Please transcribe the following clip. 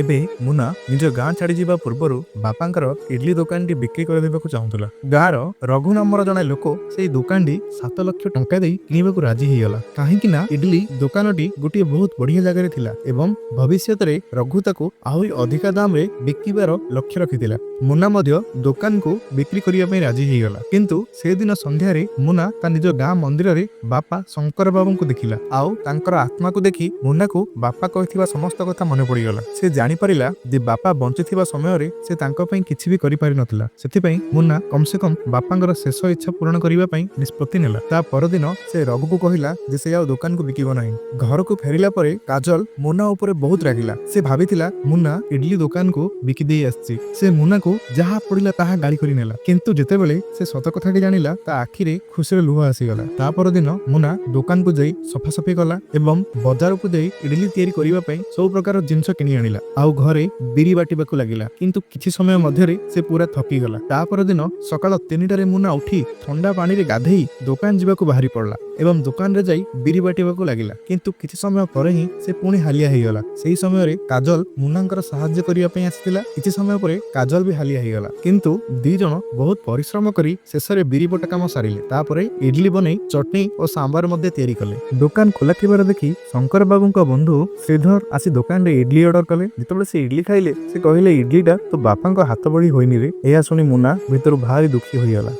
ଏବେ ମୁନା ନିଜ ଗାଁ ଛାଡ଼ି ଯିବା ପୂର୍ବରୁ ବାପାଙ୍କର ଇଡଲି ଦୋକାନଟି ବିକ୍ରି କରିଦେବାକୁ ଚାହୁଁଥିଲା। ଗାଁର ରଘୁ ନାମର ଜଣେ ଲୋକ ସେଇ ଦୋକାନଟି 7 ଲକ୍ଷ ଟଙ୍କା ଦେଇ କିଣିବାକୁ ରାଜି ହେଇଗଲା। କାହିଁକି ନା ଇଡଲି ଦୋକାନଟି ଗୋଟିଏ ବହୁତ ବଢିଆ ଜାଗାରେ ଥିଲା ଏବଂ ଭବିଷ୍ୟତରେ ରଘୁ ତାକୁ ଆହୁରି ଅଧିକା ଦାମରେ ବିକିବାର ଲକ୍ଷ୍ୟ ରଖିଥିଲା। ମୁନା ମଧ୍ୟ ଦୋକାନକୁ ବିକ୍ରି କରିବା ପାଇଁ ରାଜି ହେଇଗଲା। କିନ୍ତୁ ସେଦିନ ସନ୍ଧ୍ୟାରେ ମୁନା ତା ନିଜ ଗାଁ ମନ୍ଦିରରେ ବାପା ଶଙ୍କର ବାବୁଙ୍କୁ ଦେଖିଲା। ଆଉ ତାଙ୍କର ଆତ୍ମାକୁ ଦେଖି ମୁନାକୁ ବାପା କହିଥିବା ସମସ୍ତ କଥା ମନେ ପଡିଗଲା। ସେ ଜାଣିପାରିଲା ଯେ ବାପା ବଞ୍ଚିଥିବା ସମୟରେ ସେ ତାଙ୍କ ପାଇଁ କିଛି ବି କରିପାରିନଥିଲା। ସେଥିପାଇଁ ମୁନା କମ୍ ସେ କମ୍ ବାପାଙ୍କର ଶେଷ ଇଚ୍ଛା ପୂରଣ କରିବା ପାଇଁ ନିଷ୍ପତ୍ତି ନେଲା। ତା ପରଦିନ ସେ ରଘୁକୁ କହିଲା ଯେ ସେ ଆଉ ଦୋକାନକୁ ବିକିବ ନାହିଁ। ଘରକୁ ଫେରିଲା ପରେ କାଜଲ ମୁନା ଉପରେ ବହୁତ ରାଗିଲା। ସେ ଭାବିଥିଲା ମୁନା ଇଡଲି ଦୋକାନକୁ ବିକି ଦେଇ ଆସିଛି। ସେ ମୁନାକୁ ଯାହା ପଡିଲା ତାହା ଗାଳି କରି ନେଲା। କିନ୍ତୁ ଯେତେବେଳେ ସେ ସତ କଥାଟି ଜାଣିଲା ତା ଆଖିରେ ଖୁସିର ଲୁହ ଆସିଗଲା। ତା ପରଦିନ ମୁନା ଦୋକାନକୁ ଯାଇ ସଫାସଫି କଲା ଏବଂ ବଜାରକୁ ଯାଇ ଇଡଲି ତିଆରି କରିବା ପାଇଁ ସବୁ ପ୍ରକାର ଜିନିଷ କିଣି ଆଣିଲା। ଆଉ ଘରେ ବିରି ବାଟିବାକୁ ଲାଗିଲା। କିନ୍ତୁ କିଛି ସମୟ ମଧ୍ୟରେ ସେ ପୁରା ଥକିଗଲା। ତା ପରଦିନ ସକାଳ 3ଟାରେ ମୁନା ଉଠି ଥଣ୍ଡା ପାଣିରେ ଗାଧେଇ ଦୋକାନ ଯିବାକୁ ବାହାରି ପଡିଲା ଏବଂ ଦୋକାନରେ ଯାଇ ବିରି ବାଟିବାକୁ ଲାଗିଲା। କିନ୍ତୁ କିଛି ସମୟ ପରେ ହିଁ ସେ ପୁଣି ହାଲିଆ ହେଇଗଲା। ସେହି ସମୟରେ କାଜଲ ମୁନାଙ୍କର ସାହାଯ୍ୟ କରିବା ପାଇଁ ଆସିଥିଲା। କିଛି ସମୟ ପରେ କାଜଲ ବି ହାଲିଆ ହେଇଗଲା। କିନ୍ତୁ ଦି ଜଣ ବହୁତ ପରିଶ୍ରମ କରି ଶେଷରେ ବିରି ବଟା କାମ ସାରିଲେ। ତାପରେ ଇଡଲି ବନେଇ ଚଟଣି ଓ ସାମ୍ବାର ମଧ୍ୟ ତିଆରି କଲେ। ଦୋକାନ ଖୋଲା ଥିବାର ଦେଖି ଶଙ୍କର ବାବୁଙ୍କ ବନ୍ଧୁ ଶ୍ରୀଧର ଆସି ଦୋକାନରେ ଇଡଲି ଅର୍ଡର କଲେ। ଯେତେବେଳେ ସେ ଇଡଲି ଖାଇଲେ ସେ କହିଲେ ଇଡଲିଟା ତୋ ବାପାଙ୍କ ହାତ ବଳି ହୋଇନି ରେ। ଏହା ଶୁଣି ମୁନା ଭିତରୁ ଭାରି ଦୁଃଖୀ ହୋଇଗଲା।